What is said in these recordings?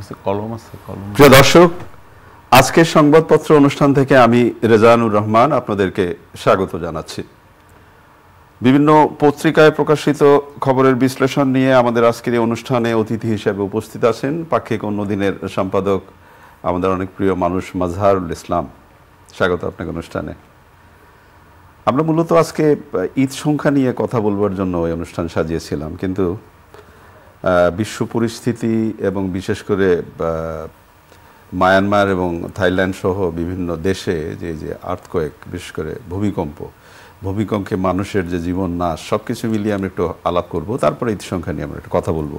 কাছে কলম আছে, কলম। প্রিয় দর্শক, আজকের সংবাদপত্র অনুষ্ঠান থেকে আমি রেজানুর রহমান আপনাদেরকে স্বাগত জানাচ্ছি। বিভিন্ন পত্রিকায় প্রকাশিত খবরের বিশ্লেষণ নিয়ে আমাদের আজকের এই অনুষ্ঠানে অতিথি হিসেবে উপস্থিত আছেন পাক্ষিক অন্যদিনের সম্পাদক আমাদের অনেক প্রিয় মানুষ মাজহারুল ইসলাম। স্বাগত আপনাকে অনুষ্ঠানে। আমরা মূলত আজকে ঈদ সংখ্যা নিয়ে কথা বলবার জন্য এই অনুষ্ঠান সাজিয়েছিলাম, কিন্তু বিশ্ব পরিস্থিতি এবং বিশেষ করে মায়ানমার এবং থাইল্যান্ড সহ বিভিন্ন দেশে যে আর্থকোয়েক, বিশেষ করে ভূমিকম্পে মানুষের যে জীবন নাশ, সব কিছু মিলিয়ে আমরা একটু আলাপ করব, তারপরে ঈদ সংখ্যা নিয়ে আমরা একটু কথা বলবো।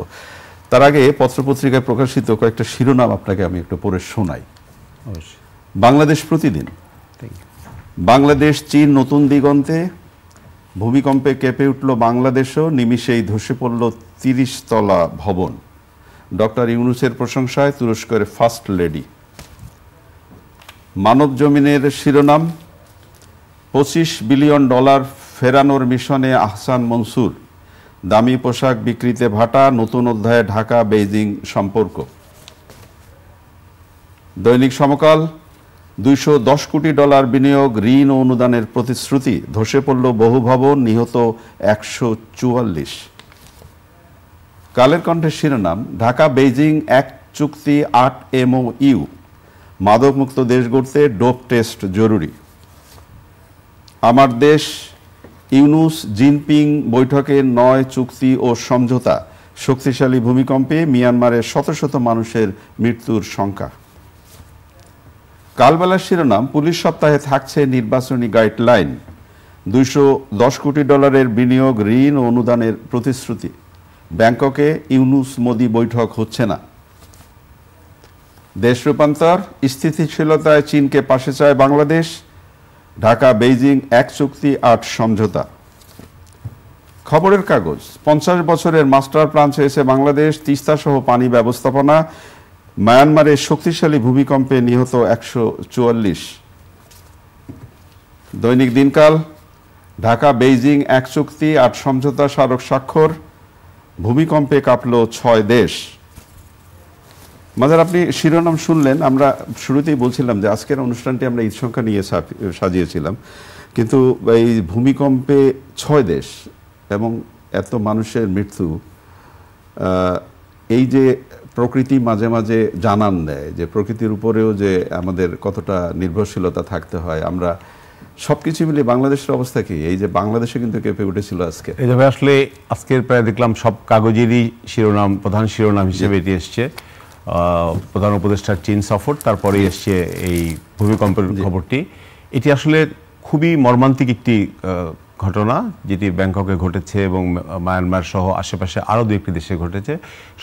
তার আগে পত্রপত্রিকায় প্রকাশিত কয়েকটা শিরোনাম আপনাকে আমি একটু পড়ে শোনাই। বাংলাদেশ প্রতিদিন। বাংলাদেশ চীন নতুন দিগন্তে, ভূমিকম্পে কেঁপে উঠল বাংলাদেশও, নিমিষেই ধসে পড়ল ৩০ তলা ভবন। ডক্টর ইউনূসের প্রশংসায় তুরস্কের ফার্স্ট লেডি। মানব জমিনের শিরোনাম, $25 বিলিয়ন ফেরানোর মিশনে আহসান মনসুর, দামি পোশাক বিক্রিতে ভাটা, নতুন অধ্যায়ে ঢাকা বেইজিং সম্পর্ক। দৈনিক সমকাল, $210 কোটি বিনিয়োগ, ঋণ ও অনুদানের প্রতিশ্রুতি, ধসে পড়ল বহু ভবন, নিহত 144। কালের কণ্ঠের শিরোনাম, ঢাকা বেইজিং এক চুক্তি 8 MOU, মাদকমুক্ত দেশ গড়তে ডোপ টেস্ট জরুরি। আমার দেশ, ইউনূস জিনপিং বৈঠকে 9 চুক্তি ও সমঝোতা, শক্তিশালী ভূমিকম্পে মিয়ানমারের শত শত মানুষের মৃত্যুর শঙ্কা। কালবেলার শিরোনাম, পুলিশ সপ্তাহে থাকছে নির্বাচনী গাইডলাইন, $210 কোটি বিনিয়োগ, ঋণ ও অনুদানের প্রতিশ্রুতি, ব্যাংককে ইউনূস মোদি বৈঠক হচ্ছে না। দেশ রূপান্তর, স্থিতিশীলতায় চীনকে পাশে চায় বাংলাদেশ, ঢাকা বেইজিং এক চুক্তি 8 সমঝোতা। খবরের কাগজ, 50 বছরের মাস্টার প্ল্যান চেয়েছে বাংলাদেশ, তিস্তা সহ পানি ব্যবস্থাপনা, মায়ানমারের শক্তিশালী ভূমিকম্পে নিহত 144। দৈনিক দিনকাল, ঢাকা বেইজিং এক চুক্তি 8 সমঝোতা স্মারক স্বাক্ষর, ভূমিকম্পে কাঁপল 6 দেশ। মাঝার, আপনি শিরোনাম শুনলেন। আমরা শুরুতেই বলছিলাম যে আজকের অনুষ্ঠানটি আমরা ঈদ সংখ্যা নিয়ে সাজিয়েছিলাম, কিন্তু এই ভূমিকম্পে 6 দেশ এবং এত মানুষের মৃত্যু, এই যে প্রকৃতি মাঝে মাঝে জানান দেয় যে প্রকৃতির উপরেও যে আমাদের কতটা নির্ভরশীলতা থাকতে হয়। আমরা সবকিছু মিলিয়ে বাংলাদেশের অবস্থা কি? এই যে বাংলাদেশে কিন্তু কেঁপে উঠেছিল আজকে। এই যে আসলে আজকের প্রায় দেখলাম সব কাগজেরই শিরোনাম, প্রধান শিরোনাম হিসেবে এটি এসছে প্রধান উপদেষ্টার চীন সফর, তারপরে এসছে এই ভূমিকম্পের খবরটি। এটি আসলে খুবই মর্মান্তিক একটি ঘটনা, যেটি ব্যাংককে ঘটেছে এবং মায়ানমার সহ আশেপাশে আরও 2-1টি দেশে ঘটেছে।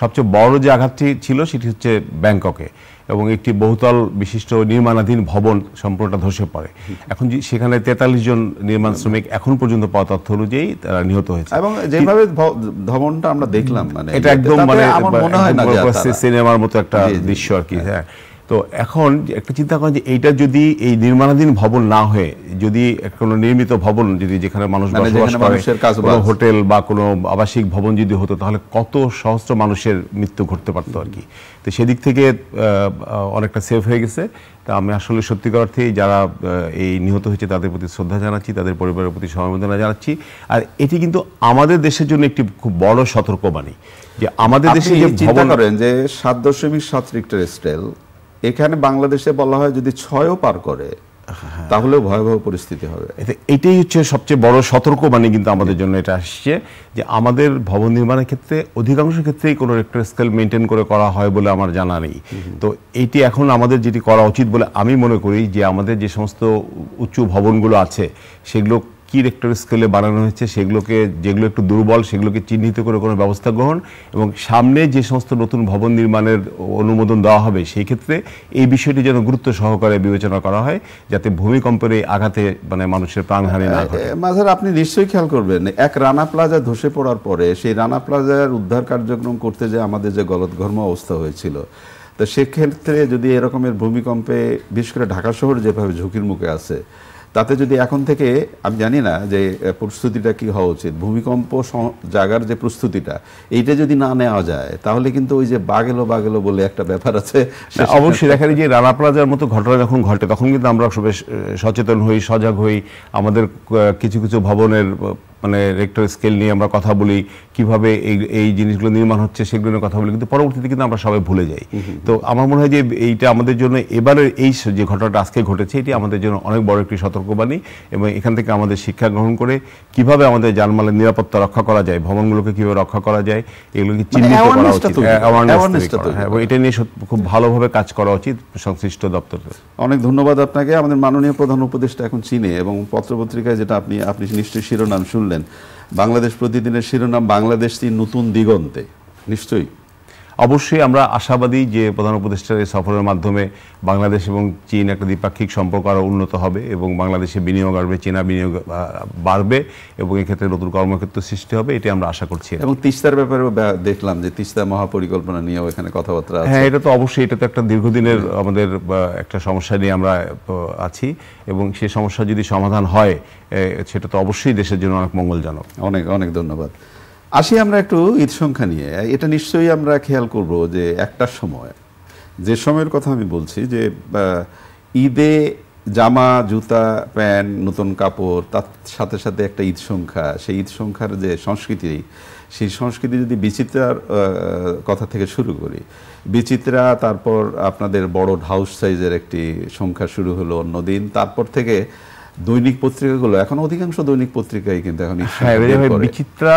সবচেয়ে বড় যে আঘাতটি ছিল সেটি হচ্ছে ব্যাংককে, এবং একটি বহুতল বিশিষ্ট নির্মাণাধীন ভবন সম্পূর্ণটা ধসে পড়ে। এখন সেখানে 43 জন নির্মাণ শ্রমিক এখন পর্যন্ত পাওয়া তথ্য অনুযায়ী তারা নিহত হয়েছে। এবং যেভাবে ভবনটা আমরা দেখলাম, মানে এটা একদম মানে সিনেমার মতো একটা দৃশ্য আর কি। হ্যাঁ, তো এখন একটা চিন্তা করেন যে এইটা যদি এই নির্মাণাধীন ভবন না হয়ে যদি কোনো নির্মিত ভবন, যদি যেখানে মানুষ বসবাস করে, হোটেল বা কোনো আবাসিক ভবন যদি হতো, তাহলে কত সহস্র মানুষের মৃত্যু ঘটতে পারতো আর কি। তো সেদিক থেকে অনেকটা সেফ হয়ে গেছে। তা আমি আসলে সত্যিকার অর্থে যারা এই নিহত হয়েছে তাদের প্রতি শ্রদ্ধা জানাচ্ছি, তাদের পরিবারের প্রতি সমবেদনা জানাচ্ছি। আর এটি কিন্তু আমাদের দেশের জন্য একটি খুব বড় সতর্কবাণী যে আমাদের দেশে চিন্তা করেন যে 7.7 রিক্টার স্কেল, এখানে বাংলাদেশে বলা হয় যদি 6ও পার করে তাহলে ভয়াবহ পরিস্থিতি হবে। এটাই হচ্ছে সবচেয়ে বড় সতর্কবাণী কিন্তু আমাদের জন্য এটা আসছে, যে আমাদের ভবন নির্মাণের ক্ষেত্রে অধিকাংশ ক্ষেত্রেই কোনো রেক্টর স্কেল মেনটেন করে করা হয় বলে আমার জানা নেই। তো এইটি এখন আমাদের যেটি করা উচিত বলে আমি মনে করি, যে আমাদের যে সমস্ত উঁচু ভবনগুলো আছে সেগুলো কি রেক্টর স্কেলে বানানো হয়েছে, সেগুলোকে যেগুলো একটু দুর্বল সেগুলোকে চিহ্নিত করে কোনো ব্যবস্থা গ্রহণ, এবং সামনে যে সমস্ত নতুন ভবন নির্মাণের অনুমোদন দেওয়া হবে সেই ক্ষেত্রে এই বিষয়টি যেন গুরুত্ব সহকারে বিবেচনা করা হয়, যাতে ভূমিকম্পের এই আঘাতে মানে মানুষের প্রাণহানি না ঘটে। মাঝার, আপনি নিশ্চয়ই খেয়াল করবেন, এক রানা প্লাজা ধসে পড়ার পরে সেই রানা প্লাজার উদ্ধার কার্যক্রম করতে যে আমাদের যে গলদঘর্ম অবস্থা হয়েছিল, তো সেক্ষেত্রে যদি এরকমের ভূমিকম্পে বিশেষ করে ঢাকা শহর যেভাবে ঝুঁকির মুখে আছে, তাতে যদি এখন থেকে, আমি জানি না যে প্রস্তুতিটা কি হওয়া উচিত, ভূমিকম্প জাগার যে প্রস্তুতিটা এইটা যদি না নেওয়া যায় তাহলে কিন্তু ওই যে বাগেলো বলে একটা ব্যাপার আছে। অবশ্যই দেখা যায় যে রানা প্লাজার মতো ঘটনা যখন ঘটে তখন কিন্তু আমরা সবাই সচেতন হই, সজাগ হই। আমাদের কিছু কিছু ভবনের মানে রেক্টর স্কেল নিয়ে আমরা কথা বলি, কিভাবে এই জিনিসগুলো নির্মাণ হচ্ছে সেগুলো নিয়ে কথা বলি, কিন্তু পরবর্তীতে কিন্তু আমরা সবাই ভুলে যাই। তো আমার মনে হয় যে এইটা আমাদের জন্য এবারের এই যে ঘটনাটা আজকে ঘটেছে এটি আমাদের জন্য অনেক বড় একটি সতর্কবাণী, এবং এখান থেকে আমাদের শিক্ষা গ্রহণ করে কিভাবে আমাদের জানমালের নিরাপত্তা রক্ষা করা যায়, ভবনগুলোকে কিভাবে রক্ষা করা যায় এগুলোকে চিহ্নিত করা উচিত, এবং এটা নিয়ে খুব ভালোভাবে কাজ করা উচিত সংশ্লিষ্ট দপ্তরের। অনেক ধন্যবাদ আপনাকে। আমাদের মাননীয় প্রধান উপদেষ্টা এখন চীনে, এবং পত্রপত্রিকায় যেটা আপনি নিশ্চয়ই শিরোনাম শুনলেন, বাংলাদেশ প্রতিদিনের শিরোনাম বাংলাদেশ নতুন দিগন্তে, নিশ্চয়ই অবশ্যই আমরা আশাবাদী যে প্রধান উপদেষ্টার এই সফরের মাধ্যমে বাংলাদেশ এবং চীন একটা দ্বিপাক্ষিক সম্পর্ক আরও উন্নত হবে, এবং বাংলাদেশে বিনিয়োগ আসবে, চীনা বিনিয়োগ বাড়বে, এবং এক্ষেত্রে নতুন কর্মক্ষেত্র সৃষ্টি হবে, এটি আমরা আশা করছি। এবং তিস্তার ব্যাপারে দেখলাম যে তিস্তা মহাপরিকল্পনা নিয়েও এখানে কথাবার্তা আছে। হ্যাঁ, এটা তো অবশ্যই, এটা তো একটা দীর্ঘদিনের আমাদের একটা সমস্যা নিয়ে আমরা আছি, এবং সেই সমস্যা যদি সমাধান হয় সেটা তো অবশ্যই দেশের জন্য অনেক মঙ্গলজনক। অনেক অনেক ধন্যবাদ। আসি আমরা একটু ঈদ সংখ্যা নিয়ে। এটা নিশ্চয়ই আমরা খেয়াল করব যে একটা সময়, যে সময়ের কথা আমি বলছি, যে ঈদে জামা, জুতা, প্যান্ট, নতুন কাপড়, তার সাথে সাথে একটা ঈদ সংখ্যা, সেই ঈদ সংখ্যার যে সংস্কৃতি, সেই সংস্কৃতি যদি বিচিত্রার কথা থেকে শুরু করি, বিচিত্রা, তারপর আপনাদের বড় হাউস সাইজের একটি সংখ্যা শুরু হলো অন্যদিন, তারপর থেকে দৈনিক পত্রিকাগুলো, এখন অধিকাংশ দৈনিক পত্রিকাই কিন্তু এখন বিচিত্রা,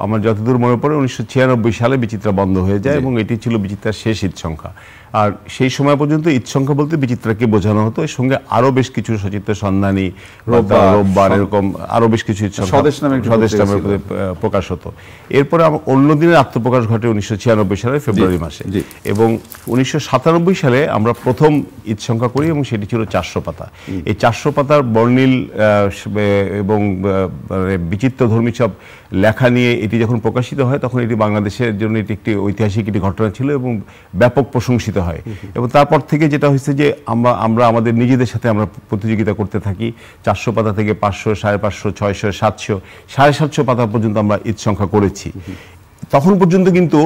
আমার যতদূর মনে পড়ে 1996 সালে বিচিত্রা বন্ধ হয়ে যায়, এবং এটি ছিল বিচিত্রার শেষ ঈদ সংখ্যা। আর সেই সময় পর্যন্ত ঈদ সংখ্যা বলতে বিচিত্রাকে বোঝানো হতো, এর সঙ্গে আরো বেশ কিছু সচিত্র সন্ধানী, রোববার, এরকম আরো বেশ কিছু ঈদ সংখ্যা স্বদেশ নামে প্রকাশ হতো। এরপরে অন্য দিনের আত্মপ্রকাশ ঘটে 1996 সালের ফেব্রুয়ারি মাসে, এবং 1997 সালে আমরা প্রথম ঈদ সংখ্যা করি, এবং সেটি ছিল 400 পাতা। এই 400 পাতার বর্ণিল এবং বিচিত্রধর্মী সব লেখা নিয়ে এটি যখন প্রকাশিত হয় তখন এটি বাংলাদেশের জন্য এটি একটি ঐতিহাসিক একটি ঘটনা ছিল, এবং ব্যাপক প্রশংসিত হয়। এবং তারপর থেকে যেটা হয়েছে যে আমরা আমাদের নিজেদের সাথে আমরা প্রতিযোগিতা করতে থাকি। 400 পাতা থেকে 500, 550, 600, 700, 750 পাতা পর্যন্ত আমরা ঈদ সংখ্যা করেছি। তখন পর্যন্ত কিন্তু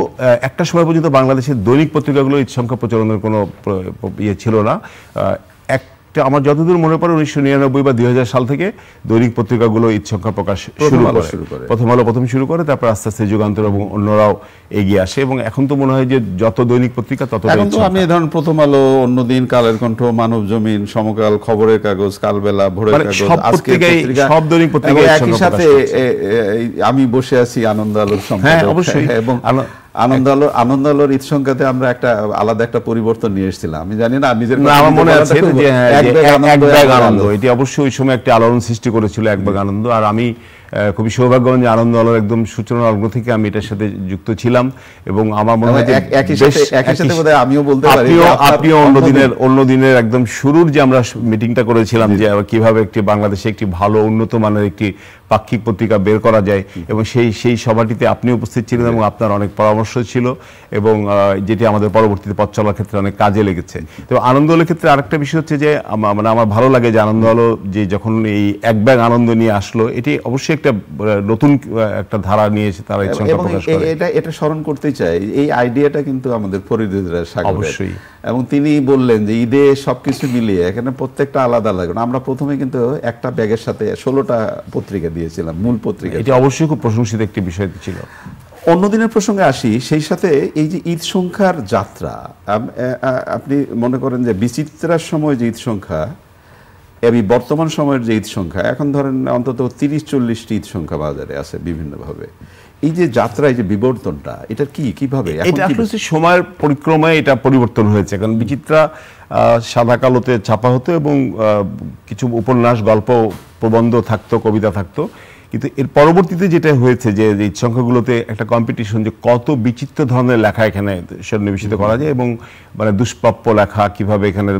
একটা সময় পর্যন্ত বাংলাদেশের দৈনিক পত্রিকাগুলো ঈদ সংখ্যা প্রচলনের কোনো ইয়ে ছিল না। আমার যতদূর মনে পড়ে 1999 বা 2000 সাল থেকে দৈনিক পত্রিকাগুলো ঈদ সংখ্যা প্রকাশ শুরু করে। প্রথম আলো প্রথম শুরু করে, তারপর আস্তে আস্তে যুগান্তর এবং অন্যরাও এগিয়ে আসে, এবং এখন তো মনে হয় যে যত দৈনিক পত্রিকা তত আপনি ধরুন প্রথম আলো, অন্যদিন, কালের কণ্ঠ, মানব জমিন, সমকাল, খবরের কাগজ, কালবেলা, ভোরের কাগজ, সব দৈনিক পত্রিকা একই সাথে। আমি বসে আছি আনন্দ আলোর সম্পাদক, অবশ্যই, এবং আনন্দ আলোর ঈদ সংখ্যাতে আমরা একটা আলাদা একটা পরিবর্তন নিয়ে এসেছিলাম। আমি জানি না নিজের, আমার মনে আছে যে এক ব্যাগ আনন্দ, এটি অবশ্যই ওই সময় একটা আলোড়ন সৃষ্টি করেছিল, এক ব্যাগ আনন্দ। আর আমি খুবই সৌভাগ্যবান যে আনন্দ আলোর একদম সূচনা লগ্ন থেকে আমি এটার সাথে যুক্ত ছিলাম, এবং আমার মনে হয় একই সাথে বোধহয় আমিও বলতে পারি, আপনিও অন্য দিনের একদম শুরুর যে আমরা মিটিংটা করেছিলাম যে কিভাবে একটি বাংলাদেশে একটি ভালো উন্নত মানের একটি পাক্ষিক পত্রিকা বের করা যায়, এবং সেই সভাটিতে আপনি উপস্থিত ছিলেন, এবং আপনার অনেক পরামর্শ ছিল, এবং যেটি আমাদের পরবর্তীতে পথ চলার ক্ষেত্রে অনেক কাজে লেগেছে। তো আনন্দ আলোর ক্ষেত্রে আরেকটা বিষয় হচ্ছে যে মানে আমার ভালো লাগে যে আনন্দ আলো যে যখন এই এক ব্যাগ আনন্দ নিয়ে আসলো, এটি অবশ্যই একটা নতুন একটা ধারা নিয়ে এসে তারা এটা স্মরণ করতে চাই। এই আইডিয়াটা কিন্তু আমাদের ফরিদুদ্দিনের অবশ্যই, এবং তিনি বললেন যে ঈদে সবকিছু মিলিয়ে এখানে প্রত্যেকটা আলাদা আলাদা। আমরা প্রথমে কিন্তু একটা ব্যাগের সাথে 16টা পত্রিকা দিয়েছিলাম, মূল পত্রিকা। এটি অবশ্যই খুব প্রশংসিত একটি বিষয় ছিল। অন্যদিনের প্রসঙ্গে আসি, সেই সাথে এই যে ঈদ সংখ্যার যাত্রা, আপনি মনে করেন যে বিচিত্রার সময় যে ঈদ সংখ্যা, এই বর্তমান সময়ের যে ঈদ সংখ্যা, এখন ধরেন অন্তত 30-40টি ঈদ সংখ্যা বাজারে আছে বিভিন্নভাবে। এই যে যাত্রা, এই যে বিবর্তনটা, এটা কিভাবে এটা আসলে সময়ের পরিক্রমায় এটা পরিবর্তন হয়েছে। কারণ বিচিত্রা সাদা কালোতে ছাপা হতো, এবং কিছু উপন্যাস, গল্প, প্রবন্ধ থাকতো, কবিতা থাকতো। কিন্তু এর পরবর্তীতে যেটা হয়েছে যে ঈদ সংখ্যাগুলোতে একটা কম্পিটিশন, যে কত বিচিত্র ধরনের লেখা এখানে সন্নিবেশিত করা যায় এবং মানে দুষ্প্রাপ্য লেখা কিভাবে এখানে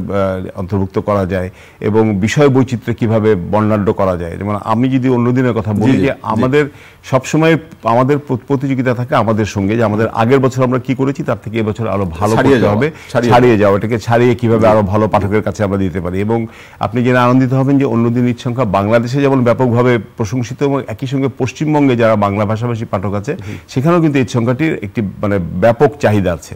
অন্তর্ভুক্ত করা যায় এবং বিষয় বৈচিত্র্য কিভাবে বর্ণাঢ্য করা যায়। যেমন আমি যদি অন্যদিনের কথা বলি, যে আমাদের সবসময় আমাদের প্রতিযোগিতা থাকে আমাদের সঙ্গে, যে আমাদের আগের বছর আমরা কি করেছি তার থেকে এবছর আরো ভালো করতে হবে, ছাড়িয়ে যাওয়া, এটাকে ছাড়িয়ে কিভাবে আরো ভালো পাঠকের কাছে আমরা দিতে পারি। এবং আপনি জেনে আনন্দিত হবেন যে অন্যদিন ঈদ সংখ্যা বাংলাদেশে যেমন ব্যাপকভাবে প্রশংসিত এবং একই সঙ্গে পশ্চিমবঙ্গে যারা বাংলা ভাষাভাষী পাঠক আছে সেখানেও কিন্তু ঈদ সংখ্যাটির একটি মানে ব্যাপক চাহিদা আছে।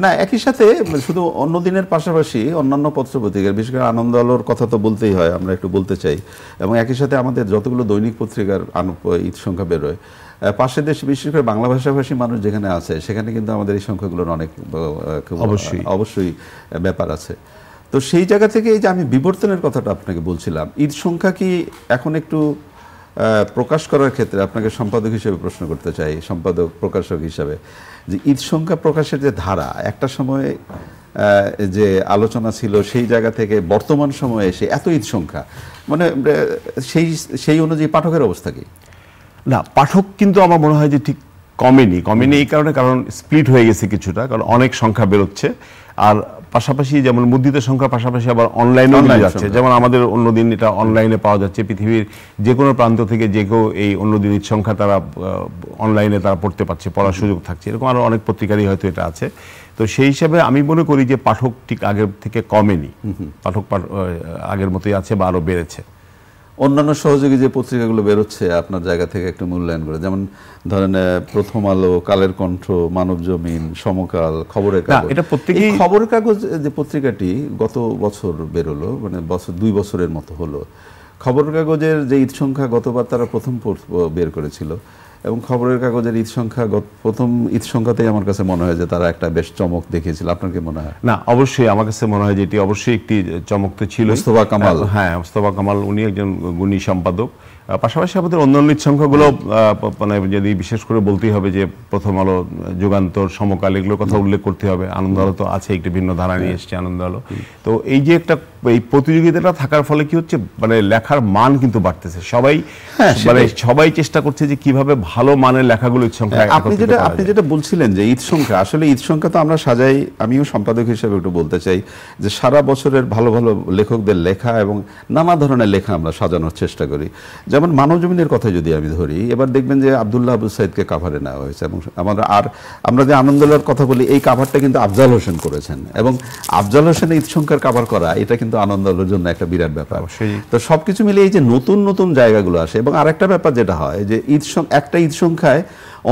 না, একই সাথে শুধু অন্য দিনের পাশাপাশি অন্যান্য পত্রপত্রিকার, বিশেষ করে আনন্দ আলোর কথা তো বলতেই হয়, আমরা একটু বলতে চাই, এবং একই সাথে আমাদের যতগুলো দৈনিক পত্রিকার ঈদ সংখ্যা বেরোয় পাশের দেশে, বিশেষ করে বাংলা ভাষাভাষী মানুষ যেখানে আছে সেখানে কিন্তু আমাদের এই সংখ্যাগুলোর অনেক অবশ্যই ব্যাপার আছে। তো সেই জায়গা থেকে এই যে আমি বিবর্তনের কথাটা আপনাকে বলছিলাম, ঈদ সংখ্যা কি এখন একটু প্রকাশ করার ক্ষেত্রে আপনাকে সম্পাদক হিসেবে প্রশ্ন করতে চাই, সম্পাদক প্রকাশক হিসাবে, যে ঈদ সংখ্যা প্রকাশের যে ধারা, একটা সময়ে যে আলোচনা ছিল সেই জায়গা থেকে বর্তমান সময়ে এসে এত ঈদ সংখ্যা, মানে সেই অনুযায়ী পাঠকের অবস্থা কি? না, পাঠক কিন্তু আমার মনে হয় যে ঠিক কমেনি এই কারণে, কারণ স্প্লিট হয়ে গেছে কিছুটা, কারণ অনেক সংখ্যা বেরোচ্ছে, আর পাশাপাশি যেমন মুদ্রিত সংখ্যার পাশাপাশি আবার অনলাইনেও যাচ্ছে। যেমন আমাদের অন্যদিন এটা অনলাইনে পাওয়া যাচ্ছে, পৃথিবীর যে কোনো প্রান্ত থেকে যে কেউ এই অন্যদিন ঈদ সংখ্যা তারা অনলাইনে তারা পড়তে পারছে, পড়ার সুযোগ থাকছে, এরকম আরো অনেক পত্রিকারই হয়তো এটা আছে। তো সেই হিসাবে আমি মনে করি যে পাঠক ঠিক আগের থেকে কমেনি, পাঠক আগের মতোই আছে বা আরো বেড়েছে। অন্যান্য সহযোগী যে পত্রিকাগুলো বেরোচ্ছে আপনার জায়গা থেকে একটু মূল্যায়ন করে, যেমন ধরেন প্রথম আলো, কালের কণ্ঠ, মানব জমিন, সমকাল, খবরের কাগজ, এটা প্রত্যেকই খবরের কাগজ যে পত্রিকাটি গত বছর বেরোলো, মানে 2 বছরের মতো হলো, খবরের কাগজের যে ঈদ সংখ্যা গতবার তারা প্রথম বের করেছিল, এবং খবরের কাগজের ঈদ সংখ্যা প্রথম ঈদ সংখ্যাতেই আমার কাছে মনে হয় যে তারা একটা বেশ চমক দেখিয়েছিল। আপনার কি মনে হয়? না, অবশ্যই আমার কাছে মনে হয় যে এটি অবশ্যই একটি চমক তো ছিল। মোস্তফা কামাল, হ্যাঁ, মোস্তফা কামাল উনি একজন গুণী সম্পাদক। পাশাপাশি আমাদের অন্যান্য ঈদ সংখ্যাগুলো মানে যদি বিশেষ করে বলতেই হবে যে প্রথম আলো, যুগান্তর, সমকাল, এগুলোর কথা উল্লেখ করতে হবে। আনন্দ আলো তো আছে, একটি ভিন্ন ধারা নিয়ে এসছে আনন্দ আলো। তো এই যে একটা এই প্রতিযোগিতাটা থাকার ফলে কি হচ্ছে, মানে লেখার মান কিন্তু বাড়তেছে, সবাই চেষ্টা করছে যে কিভাবে ভালো মানের লেখাগুলো ঈদ সংখ্যা। আপনি যেটা বলছিলেন যে ঈদ সংখ্যা, আসলে ঈদ সংখ্যা তো আমরা সাজাই, আমিও সম্পাদক হিসেবে একটু বলতে চাই যে সারা বছরের ভালো ভালো লেখকদের লেখা এবং নানা ধরনের লেখা আমরা সাজানোর চেষ্টা করি। যেমন মানব জমিনের কথা যদি আমি ধরি, এবার দেখবেন যে আব্দুল্লাহ আবু সাইদকে কাভারে নেওয়া হয়েছে, এবং আমরা যে আনন্দলার কথা বলি, এই কাভারটা কিন্তু আফজাল হোসেন করেছেন, এবং আফজাল হোসেন ঈদ সংখ্যার কাভার করা, এটা কিন্তু আনন্দ আলোর জন্য একটা বিরাট ব্যাপার। তো সবকিছু মিলে এই যে নতুন নতুন জায়গাগুলো আসে, এবং আরেকটা ব্যাপার যেটা হয় যে একটা ঈদ সংখ্যায়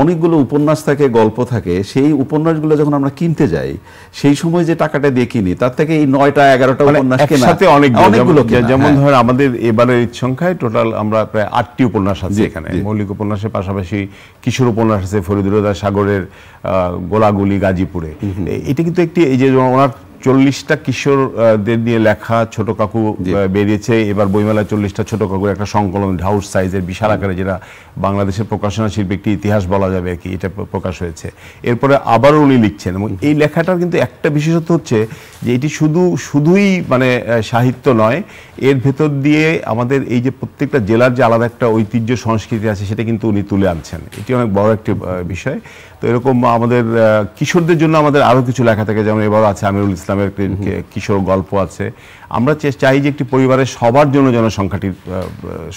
অনেকগুলো উপন্যাস থাকে, গল্প থাকে, সেই উপন্যাসগুলো যখন আমরা কিনতে যাই সেই সময় যে টাকাটা দিয়ে কিনি তার থেকে এই 9টা 11টা উপন্যাস কেনা একসাথে অনেকগুলো, যেমন ধরেন আমাদের এবারের ঈদ সংখ্যায় টোটাল আমরা প্রায় 8টি উপন্যাস আছে এখানে। মৌলিক উপন্যাসের পাশাপাশি কিশোর উপন্যাস আছে, ফরিদুর রহমান সাগরের গোলাগুলি গাজীপুরে। এটা কিন্তু একটি, এই যে ওনার 40টা কিশোরদের নিয়ে লেখা ছোট কাকু বেরিয়েছে এবার বইমেলায়, 40টা ছোট কাকুর একটা সংকলন, ঢাউস সাইজের বিশাল আকারে, যেটা বাংলাদেশের প্রকাশনা শিল্পে একটি ইতিহাস বলা যাবে আর কি, এটা প্রকাশ হয়েছে। এরপরে আবারও উনি লিখছেন, এবং এই লেখাটার কিন্তু একটা বিশেষত্ব হচ্ছে যে এটি শুধুই মানে সাহিত্য নয়, এর ভেতর দিয়ে আমাদের এই যে প্রত্যেকটা জেলার যে আলাদা একটা ঐতিহ্য সংস্কৃতি আছে সেটা কিন্তু উনি তুলে আনছেন। এটি অনেক বড় একটি বিষয়। তো এরকম আমাদের কিশোরদের জন্য আমাদের আরও কিছু লেখা থাকে, যেমন এবার আছে আমিরুল ইসলামের কিশোর গল্প আছে। আমরা চাই যে একটি পরিবারের সবার জন্য যেন সংখ্যাটি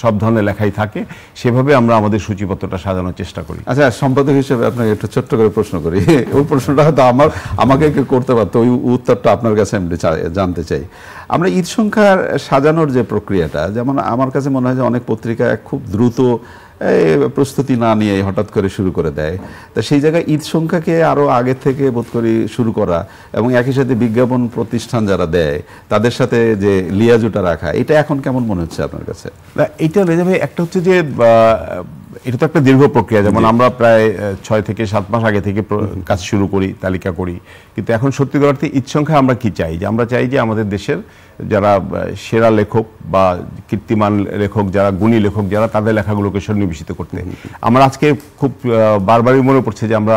সব ধরনের লেখাই থাকে, সেভাবে আমরা আমাদের সূচিপত্রটা সাজানোর চেষ্টা করি। আচ্ছা, সম্পাদক হিসেবে আপনাকে একটু ছোট্ট করে প্রশ্ন করি, ওই প্রশ্নটা হয়তো আমাকে কেউ করতে পারতো, ওই উত্তরটা আপনার কাছে আমি জানতে চাই। আমরা ঈদ সংখ্যার সাজানোর যে প্রক্রিয়াটা, যেমন আমার কাছে মনে হয় যে অনেক পত্রিকা খুব দ্রুত প্রস্তুতি না নিয়ে হঠাৎ করে শুরু করে দেয়। তা সেই জায়গায় ঈদ সংখ্যাকে আরও আগে থেকে বোধ করি শুরু করা, এবং একই সাথে বিজ্ঞাপন প্রতিষ্ঠান যারা দেয় তাদের সাথে যে লিয়াজুটা রাখা, এটা এখন কেমন মনে হচ্ছে আপনার কাছে? এইটা রেজা ভাই, একটা হচ্ছে যে এটা তো একটা দীর্ঘ প্রক্রিয়া। যেমন আমরা প্রায় 6 থেকে 7 মাস আগে থেকে কাজ শুরু করি, তালিকা করি, কিন্তু এখন সত্যি অর্থে ঈদ সংখ্যা আমরা কি চাই, যে আমরা চাই যে আমাদের দেশের যারা সেরা লেখক বা কীর্তিমান লেখক, যারা গুণী লেখক যারা, তাদের লেখাগুলোকে সন্নিবেশিত করতে। আমরা আজকে খুব বারবারই মনে পড়ছে যে আমরা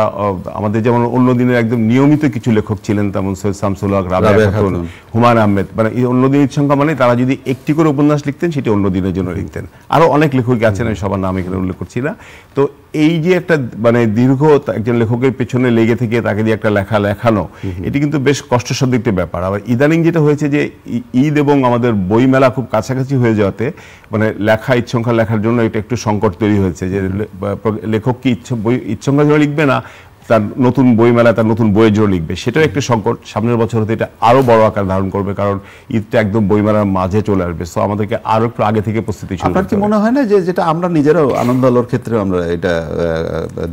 আমাদের যেমন অন্য দিনের একদম নিয়মিত কিছু লেখক ছিলেন, তেমন সৈয়দ শামসুল হক, রাবেয়া খাতুন, হুমায়ুন আহমেদ, মানে এই অন্য দিন ঈদ সংখ্যা মানে তারা যদি একটি করে উপন্যাস লিখতেন সেটি অন্য দিনের জন্য লিখতেন। আরও অনেক লেখকই আছেন, আমি সবার নাম এখানে উল্লেখ করছি না। তো এই যে একটা মানে দীর্ঘ একজন লেখকের পেছনে লেগে থেকে তাকে দিয়ে একটা লেখা লেখানো, এটি কিন্তু বেশ কষ্টসাধ্য একটি ব্যাপার। আবার ইদানিং যেটা হয়েছে যে ঈদ এবং আমাদের বইমেলা খুব কাছাকাছি হয়ে যাওয়াতে মানে লেখা ঈদ সংখ্যা লেখার জন্য এটা একটু সংকট তৈরি হয়েছে যে লেখক কি ঈদ সংখ্যা জন্য লিখবে না তার নতুন বইমেলা তার নতুন বইয়ের জন্য লিখবে, সেটাও একটু সংকট। সামনের বছর হতে এটা আরো বড় আকার ধারণ করবে, কারণ ঈদটা একদম বইমেলার মাঝে চলে আসবে। সো আমাদেরকে আরো একটু আগে থেকে প্রস্তুতি শুরু করতে হবে। আপনার কি মনে হয় না যে যেটা আমরা নিজেরাও আনন্দ আলোর ক্ষেত্রে আমরা এটা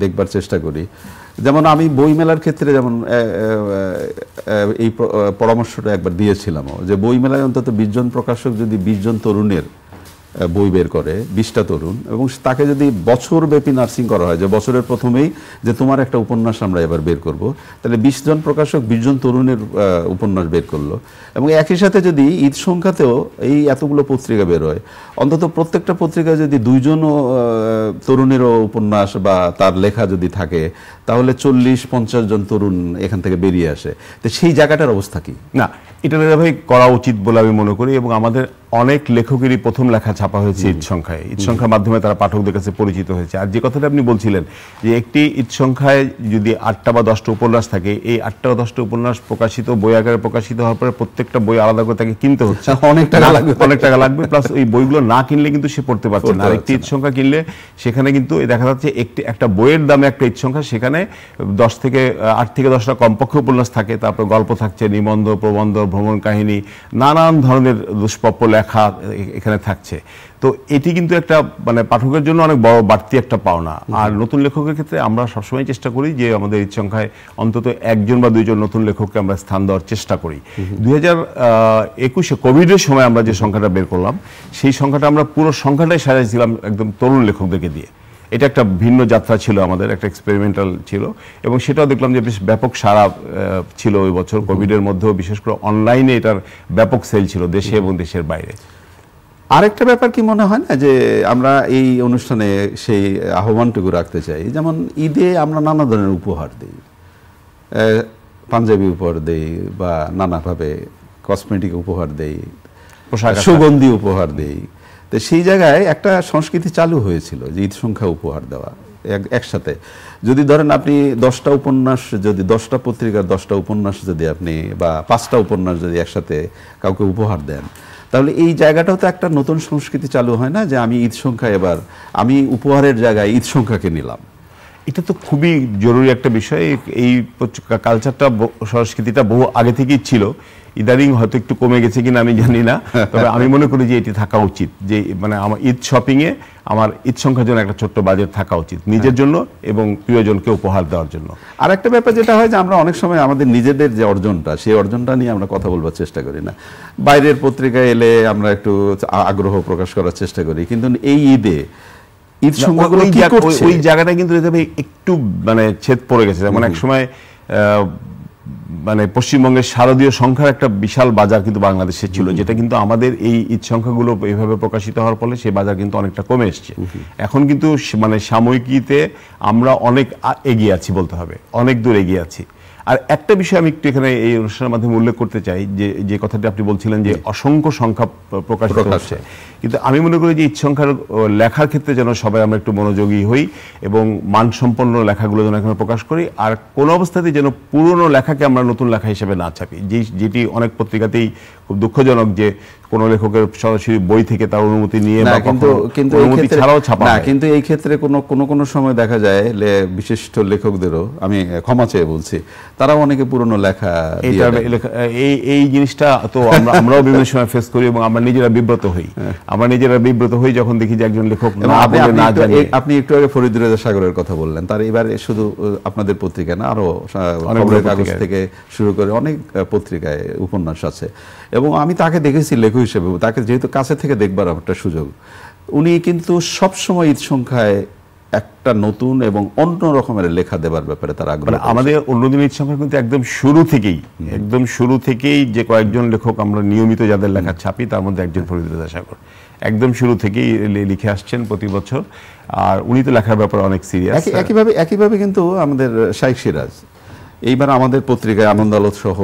দেখবার চেষ্টা করি, যেমন আমি বইমেলার ক্ষেত্রে যেমন এই পরামর্শটা একবার দিয়েছিলাম যে বইমেলায় অন্তত 20 জন প্রকাশক যদি 20 জন তরুণের বই বের করে, 20টা তরুণ, এবং তাকে যদি বছরব্যাপী নার্সিং করা হয় যে বছরের প্রথমেই যে তোমার একটা উপন্যাস আমরা এবার বের করব, তাহলে 20 জন প্রকাশক 20 জন তরুণের উপন্যাস বের করলো, এবং একই সাথে যদি ঈদ সংখ্যাতেও এই এতগুলো পত্রিকা বের হয়, অন্তত প্রত্যেকটা পত্রিকায় যদি 2 জন তরুণেরও উপন্যাস বা তার লেখা যদি থাকে, তাহলে 40-50 জন তরুণ এখান থেকে বেরিয়ে আসে। তো সেই জায়গাটার অবস্থা কি? না, এটা ভাই করা উচিত বলে আমি মনে করি, এবং আমাদের অনেক লেখকেরই প্রথম লেখা ছাপা হয়েছে ঈদ সংখ্যায়। ঈদ সংখ্যার মাধ্যমে তারা পাঠকদের কাছে পরিচিত হয়েছে। আর যে কথাটা আপনি বলছিলেন যে একটি ঈদ সংখ্যায় যদি 8টা বা 10টা উপন্যাস থাকে, এই 8টা বা 10টা উপন্যাস প্রকাশিত বই আকারে প্রকাশিত হওয়ার পরে প্রত্যেকটা বই আলাদা করে তাকে কিনতে হচ্ছে, অনেক টাকা লাগবে। প্লাস এই বইগুলো না কিনলে কিন্তু সে পড়তে পারছে না। আর একটি ঈদ সংখ্যা কিনলে সেখানে কিন্তু দেখা যাচ্ছে একটা বইয়ের দামে একটা ঈদ সংখ্যা, সেখানে 8 থেকে 10টা কমপক্ষে উপন্যাস থাকে, তারপর গল্প থাকছে, নিবন্ধ, প্রবন্ধ, ভ্রমণ কাহিনী, নানান ধরনের দুষ্প্রাপ্য লেখা এখানে থাকছে। তো এটি কিন্তু একটা মানে পাঠকের জন্য অনেক বড় বাড়তি একটা পাওনা। আর নতুন লেখকের ক্ষেত্রে আমরা সবসময় চেষ্টা করি যে আমাদের ঈদ সংখ্যায় অন্তত 1 জন বা 2 জন নতুন লেখককে আমরা স্থান দেওয়ার চেষ্টা করি। 2021-এ কোভিডের সময় আমরা যে সংখ্যাটা বের করলাম, সেই সংখ্যাটা আমরা পুরো সংখ্যাটাই সাজাইছিলাম একদম তরুণ লেখকদেরকে দিয়ে। এটা একটা ভিন্ন যাত্রা ছিল, আমাদের একটা এক্সপেরিমেন্টাল ছিল, এবং সেটাও দেখলাম যে বেশ ব্যাপক সাড়া ছিল ওই বছর। কোভিডের মধ্যেও বিশেষ করে অনলাইনে এটার ব্যাপক সেল ছিল দেশে এবং দেশের বাইরে। আরেকটা ব্যাপার কি মনে হয় না যে আমরা এই অনুষ্ঠানে সেই আহ্বানটুকু রাখতে চাই, যেমন ঈদে আমরা নানা ধরনের উপহার দিই, পাঞ্জাবি উপহার দেই বা নানাভাবে কসমেটিক উপহার দেই, সুগন্ধি উপহার দেই। তো সেই জায়গায় একটা সংস্কৃতি চালু হয়েছিল যে ঈদ সংখ্যা উপহার দেওয়া একসাথে। যদি ধরেন আপনি 10টা উপন্যাস, যদি 10টা পত্রিকার 10টা উপন্যাস যদি আপনি বা 5টা উপন্যাস যদি একসাথে কাউকে উপহার দেন, তাহলে এই জায়গাটাও তো একটা নতুন সংস্কৃতি চালু হয় না যে আমি ঈদ সংখ্যা এবার আমি উপহারের জায়গায় ঈদ সংখ্যাকে নিলাম। এটা তো খুবই জরুরি একটা বিষয়। এই কালচারটা, সংস্কৃতিটা বহু আগে থেকেই ছিল, ইদানিং হয়তো একটু কমে গেছে কিনা আমি জানি না, তবে আমি মনে করি যে এটি থাকা উচিত, যে মানে আমার ঈদ শপিংয়ে আমার ঈদ সংখ্যার জন্য একটা ছোট্ট বাজেট থাকা উচিত নিজের জন্য এবং প্রিয়জনকে উপহার দেওয়ার জন্য। আর একটা ব্যাপার যেটা হয় যে আমরা অনেক সময় আমাদের নিজেদের যে অর্জনটা, সেই অর্জনটা নিয়ে আমরা কথা বলবার চেষ্টা করি না। বাইরের পত্রিকায় এলে আমরা একটু আগ্রহ প্রকাশ করার চেষ্টা করি, কিন্তু এই ঈদে ঈদ সংখ্যাগুলো কি করছে ওই জায়গাটা কিন্তু একটু মানে ছেদ পড়ে গেছে। যেমন এক সময় মানে পশ্চিমবঙ্গের শারদীয় সংখ্যার একটা বিশাল বাজার কিন্তু বাংলাদেশে ছিল, যেটা কিন্তু আমাদের এই ঈদ সংখ্যাগুলো এইভাবে প্রকাশিত হওয়ার ফলে সেই বাজার কিন্তু অনেকটা কমে এসছে। এখন কিন্তু মানে সাময়িকীতে আমরা অনেক এগিয়ে আছি বলতে হবে, অনেক দূর এগিয়ে আছি। আর একটা বিষয় আমি একটু এখানে এই অনুষ্ঠানের মাধ্যমে উল্লেখ করতে চাই, যে কথাটি আপনি বলছিলেন যে অসংখ্য সংখ্যা প্রকাশিত হচ্ছে, কিন্তু আমি মনে করি যে ঈদ সংখ্যার লেখার ক্ষেত্রে যেন সবাই আমরা একটু মনোযোগী হই এবং মানসম্পন্ন লেখাগুলো যেন এখানে প্রকাশ করি। আর কোনো অবস্থাতেই যেন পুরনো লেখাকে আমরা নতুন লেখা হিসেবে না ছাপি, যেটি অনেক পত্রিকাতেই খুব দুঃখজনক যে কোনো লেখকের সরাসরি বই থেকে তার অনুমতি নিয়ে অনুমতি ছাড়াও ছাপা হয়। কিন্তু এই ক্ষেত্রে কোনো সময় দেখা যায় বিশিষ্ট লেখকদেরও, আমি ক্ষমা চেয়ে বলছি, তারাও অনেকে পুরনো লেখা এই জিনিসটা তো আমরাও বিভিন্ন সময় ফেস করি এবং আমরা নিজেরা বিব্রত হই যখন দেখি যে একজন লেখক আপনি একটু আগে ফরিদুর রেজা সাগরের কথা বললেন, তার এবার শুধু আপনাদের পত্রিকা না, আরো খবরের কাগজ থেকে শুরু করে অনেক পত্রিকায় উপন্যাস আছে, এবং আমি তাকে দেখেছি লেখক হিসেবে, তাকে যেহেতু কাছে থেকে দেখবার একটা সুযোগ, উনি কিন্তু সবসময় ঈদ সংখ্যায় একটা নতুন এবং অন্য রকমের লেখা দেবার ব্যাপারে তারা আগ্রহ। আমাদের অন্যদিন ঈদ সংখ্যা কিন্তু একদম শুরু থেকেই যে কয়েকজন লেখক আমরা নিয়মিত যাদের লেখা ছাপি তার মধ্যে একজন ফরিদ রেজা সাগর একদম শুরু থেকেই লিখে আসছেন প্রতি বছর, আর উনি তো লেখার ব্যাপারে অনেক সিরিয়াস। একইভাবে কিন্তু আমাদের শাইখ সিরাজ, এইবার আমাদের পত্রিকায় আনন্দ আলোক সহ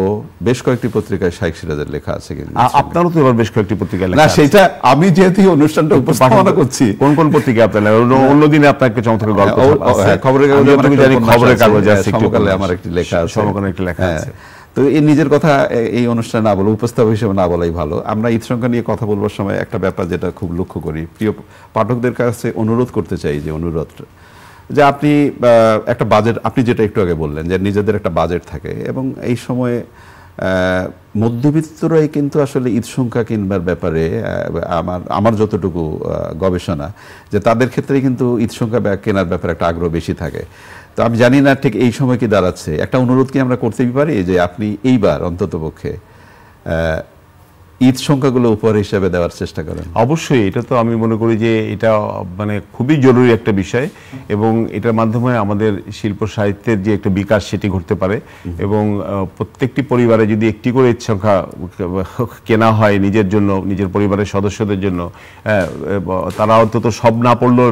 বেশ কয়েকটি পত্রিকায় শাইখ সিরাজের লেখা আছে। কিন্তু আপনারও তো এবার বেশ কয়েকটি পত্রিকায় লেখা আছে। সেটা আমি যেহেতু অনুষ্ঠানটা উপস্থাপনা করছি, কোন পত্রিকায় আপনার অন্যদিনে আপনাকে চমৎকার গল্প খবরের কাগজে আছে, সমকালে আমার একটি লেখা আছে, সমকালে একটি লেখা আছে। তো এই নিজের কথা এই অনুষ্ঠানে না বলে উপস্থাপক হিসেবে না বলাই ভালো। আমরা ঈদ সংখ্যা নিয়ে কথা বলবার সময় একটা ব্যাপার যেটা খুব লক্ষ্য করি, প্রিয় পাঠকদের কাছে অনুরোধ করতে চাই, যে অনুরোধটা যে আপনি একটা বাজেট, আপনি যেটা একটু আগে বললেন যে নিজেদের একটা বাজেট থাকে, এবং এই সময়ে মধ্যবিত্তরাই কিন্তু আসলে ঈদ সংখ্যা কিনবার ব্যাপারে আমার যতটুকু গবেষণা, যে তাদের ক্ষেত্রে কিন্তু ঈদ সংখ্যা কেনার ব্যাপারে একটা আগ্রহ বেশি থাকে। তো আমি জানি না ঠিক এই সময় কি দাঁড়াচ্ছে, একটা অনুরোধ কি আমরা করতেই পারি যে আপনি এইবার অন্ততপক্ষে ঈদ সংখ্যাগুলো উপহার হিসেবে দেওয়ার চেষ্টা করেন? অবশ্যই, এটা তো আমি মনে করি যে এটা মানে খুবই জরুরি একটা বিষয়, এবং এটার মাধ্যমে আমাদের শিল্প সাহিত্যের যে একটা বিকাশ সেটি ঘটতে পারে, এবং প্রত্যেকটি পরিবারে যদি একটি করে ঈদ সংখ্যা কেনা হয় নিজের জন্য, নিজের পরিবারের সদস্যদের জন্য, তারা অন্তত সব না পড়লেও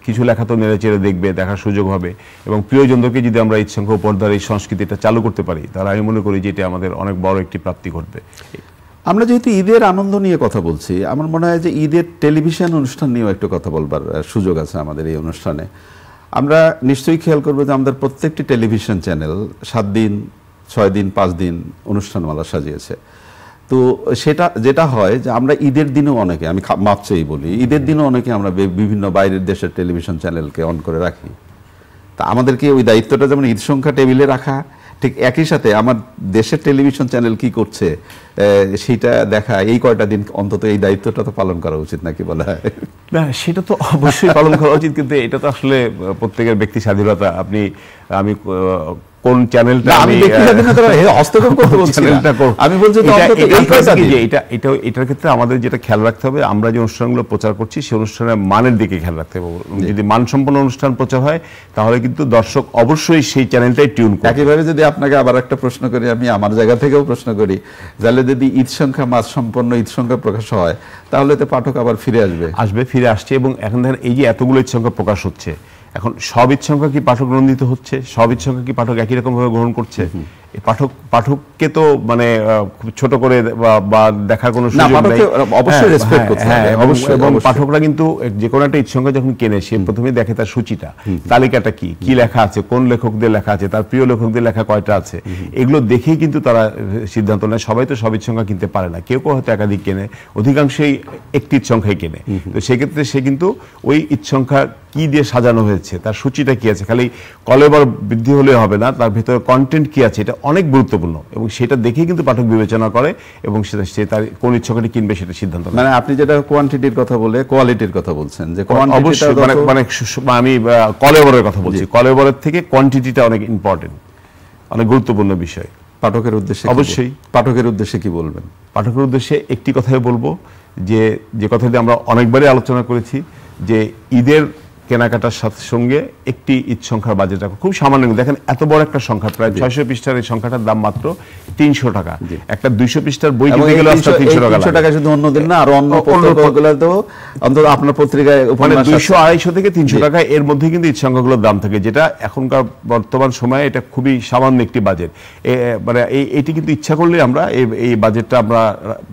কিছু লেখা তো নেড়ে চেড়ে দেখবে, দেখার সুযোগ হবে, এবং প্রিয়জনদেরকে যদি আমরা ঈদ সংখ্যা উপহার দেওয়ার এই সংস্কৃতিটা চালু করতে পারি, তাহলে আমি মনে করি যে এটা আমাদের অনেক বড় একটি প্রাপ্তি ঘটবে। আমরা যেহেতু ঈদের আনন্দ নিয়ে কথা বলছি, আমার মনে হয় যে ঈদের টেলিভিশন অনুষ্ঠান নিয়েও একটু কথা বলবার সুযোগ আছে আমাদের এই অনুষ্ঠানে। আমরা নিশ্চয়ই খেয়াল করবো যে আমাদের প্রত্যেকটি টেলিভিশন চ্যানেল 7 দিন 6 দিন 5 দিন অনুষ্ঠানমালা সাজিয়েছে। তো সেটা যেটা হয় যে আমরা ঈদের দিনেও অনেকে, আমি মাপ চেয়েই বলি, ঈদের দিনেও অনেকে আমরা বিভিন্ন বাইরের দেশের টেলিভিশন চ্যানেলকে অন করে রাখি। তা আমাদেরকে ওই দায়িত্বটা যেমন ঈদ সংখ্যা টেবিলে রাখা, ঠিক একই সাথে আমার দেশের টেলিভিশন চ্যানেল কি করছে সেটা দেখা, এই কয়টা দিন অন্তত এই দায়িত্বটা তো পালন করা উচিত নাকি বলা হয়? না, সেটা তো অবশ্যই পালন করা উচিত, কিন্তু এটা তো আসলে প্রত্যেকের ব্যক্তি স্বাধীনতা। আমি কোন চ্যানেলটা আমি হস্তক্ষেপ করতে বলছি না, আমি বলছি এটার ক্ষেত্রে আমাদের যেটা খেয়াল রাখতে হবে, আমরা যে অনুষ্ঠানগুলো প্রচার করছি সেই অনুষ্ঠানের মানের দিকে খেয়াল রাখতে হবে। যদি মানসম্পন্ন অনুষ্ঠান প্রচার হয় তাহলে কিন্তু দর্শক অবশ্যই সেই চ্যানেলটাই টিউন করে। একেবারে যদি আপনাকে আবার একটা প্রশ্ন করি, আমি আমার জায়গা থেকেও প্রশ্ন করি, তাহলে যদি ঈদ সংখ্যা মাস সম্পন্ন ঈদ সংখ্যা প্রকাশ হয় তাহলে তো পাঠক আবার ফিরে ফিরে আসছে। এবং এখন দেখেন এই যে এতগুলো ঈদ সংখ্যা প্রকাশ হচ্ছে, এখন সব ঈদ সংখ্যা কি পাঠক নন্দিত হচ্ছে? সব ঈদ সংখ্যা কি পাঠক একই রকম ভাবে গ্রহণ করছে? পাঠককে তো মানে খুব ছোট করে বা দেখার কোনো সুযোগ নেই, অবশ্যই রেসপেক্ট করতে হবে। এবং পাঠকরা কিন্তু যে কোনো একটা ঈদ সংখ্যা যখন কেনে, সে প্রথমে দেখে তার সূচিটা, তালিকাটা কি লেখা আছে, কোন লেখকদের লেখা আছে, তার প্রিয় লেখকদের লেখা কয়টা আছে, এগুলো দেখেই কিন্তু তারা সিদ্ধান্ত নেয়। সবাই তো সব ঈদ সংখ্যা কিনতে পারে না, কেউ হয়তো একাধিক কেনে, অধিকাংশই একটি ঈদ সংখ্যাই কেনে। তো সেক্ষেত্রে সে কিন্তু ওই ঈদ সংখ্যা কি দিয়ে সাজানো হয়েছে, তার সূচিটা কি আছে, খালি কলেবর বৃদ্ধি হলে হবে না, তার ভিতরে কন্টেন্ট কি আছে, এটা অনেক গুরুত্বপূর্ণ, এবং সেটা দেখেই কিন্তু পাঠক বিবেচনা করে, এবং সে তার কোন ঈদ সংখ্যাটি কিনবে সেটা সিদ্ধান্ত নেয়। মানে আপনি যেটা কোয়ান্টিটির কথা বলে কোয়ালিটির কথা বলছেন, যে অবশ্যই মানে আমি কলেবরের কথা বলছি, কলেবরের থেকে কোয়ান্টিটিটা অনেক ইম্পর্টেন্ট, অনেক গুরুত্বপূর্ণ বিষয়। পাঠকের উদ্দেশ্যে অবশ্যই পাঠকের উদ্দেশ্যে কি বলবেন? পাঠকের উদ্দেশ্যে একটি কথাই বলবো, যে কথাটি আমরা অনেকবারই আলোচনা করেছি, যে ঈদের কেনাকাটার সাথে সঙ্গে একটি ঈদ সংখ্যার বাজেট রাখো, খুব সামান্য। দেখেন এত বড় একটা সংখ্যা, প্রায় 600 পৃষ্ঠার এই সংখ্যাটার দাম মাত্র 300 টাকা। একটা 200 পৃষ্ঠার বই কিনতে গেলে 300 টাকা শুধু অন্যদিন না, আর অন্য পত্রিকাগুলোতেও অন্তত আপনার পত্রিকায় মানে 200-250 থেকে 300 টাকা এর মধ্যে কিন্তু ঈদ সংখ্যাগুলোর দাম থাকে, যেটা এখনকার বর্তমান সময়ে এটা খুবই সামান্য একটি বাজেট। মানে এইটি কিন্তু ইচ্ছা করলে আমরা এই বাজেটটা আমরা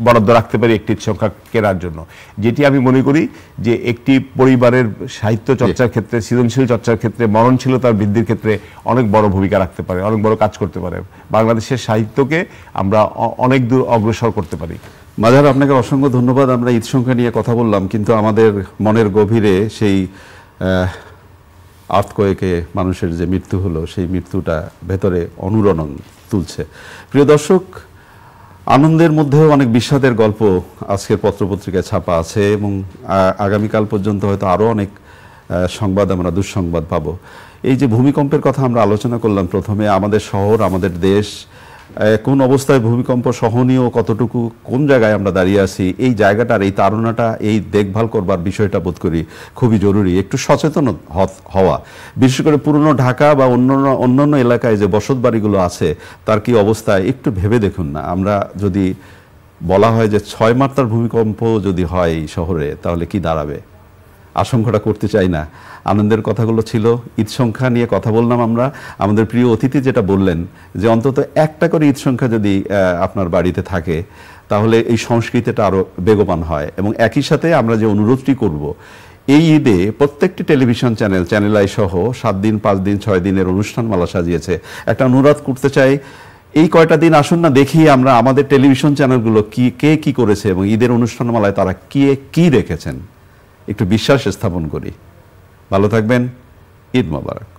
বরাদ্দ রাখতে পারি একটি ঈদ সংখ্যা কেনার জন্য, যেটি আমি মনে করি যে একটি পরিবারের সাহিত্য চর্চার ক্ষেত্রে, সৃজনশীল চর্চার ক্ষেত্রে, মননশীলতার বৃদ্ধির ক্ষেত্রে অনেক বড় ভূমিকা রাখতে পারে, অনেক বড় কাজ করতে পারে। বাংলাদেশের সাহিত্যকে আমরা অনেক দূর অগ্রসর করতে পারি। মাজার, আপনাকে অসংখ্য ধন্যবাদ। আমরা ঈদ সংখ্যা নিয়ে কথা বললাম, কিন্তু আমাদের মনের গভীরে সেই আর্থকোয়েকে মানুষের যে মৃত্যু হলো, সেই মৃত্যুটা ভেতরে অনুরণন তুলছে। প্রিয় দর্শক, আনন্দের মধ্যেও অনেক বিষাদের গল্প আজকের পত্রপত্রিকায় ছাপা আছে, এবং আগামীকাল পর্যন্ত হয়তো আরও অনেক সংবাদ, আমরা দুঃসংবাদ পাবো। এই যে ভূমিকম্পের কথা আমরা আলোচনা করলাম প্রথমে, আমাদের শহর, আমাদের দেশ কোন অবস্থায় ভূমিকম্প সহনীয়, কতটুকু, কোন জায়গায় আমরা দাঁড়িয়ে আছি, এই জায়গাটার এই তাড়নাটা, এই দেখভাল করবার বিষয়টা বোধ করি খুবই জরুরি। একটু সচেতন হওয়া, বিশেষ করে পুরনো ঢাকা বা অন্যান্য এলাকায় যে বসত বাড়িগুলো আছে তার কি অবস্থায় একটু ভেবে দেখুন না। আমরা যদি বলা হয় যে 6 মাত্রার ভূমিকম্প যদি হয় এই শহরে, তাহলে কি দাঁড়াবে? আশঙ্কাটা করতে চাই না। আনন্দের কথাগুলো ছিল, ঈদ সংখ্যা নিয়ে কথা বললাম আমরা। আমাদের প্রিয় অতিথি যেটা বললেন যে অন্তত একটা করে ঈদ সংখ্যা যদি আপনার বাড়িতে থাকে, তাহলে এই সংস্কৃতিটা আরও বেগবান হয়। এবং একই সাথে আমরা যে অনুরোধটি করব, এই ঈদে প্রত্যেকটি টেলিভিশন চ্যানেল আই সহ 7 দিন 5 দিন 6 দিনের অনুষ্ঠানমালা সাজিয়েছে। একটা অনুরোধ করতে চাই, এই কয়টা দিন আসুন না, দেখি আমরা আমাদের টেলিভিশন চ্যানেলগুলো কে কি করেছে এবং ঈদের অনুষ্ঠানমালায় তারা কি রেখেছেন, একটু বিশ্বাস স্থাপন করি। ভালো থাকবেন। ঈদ মোবারক।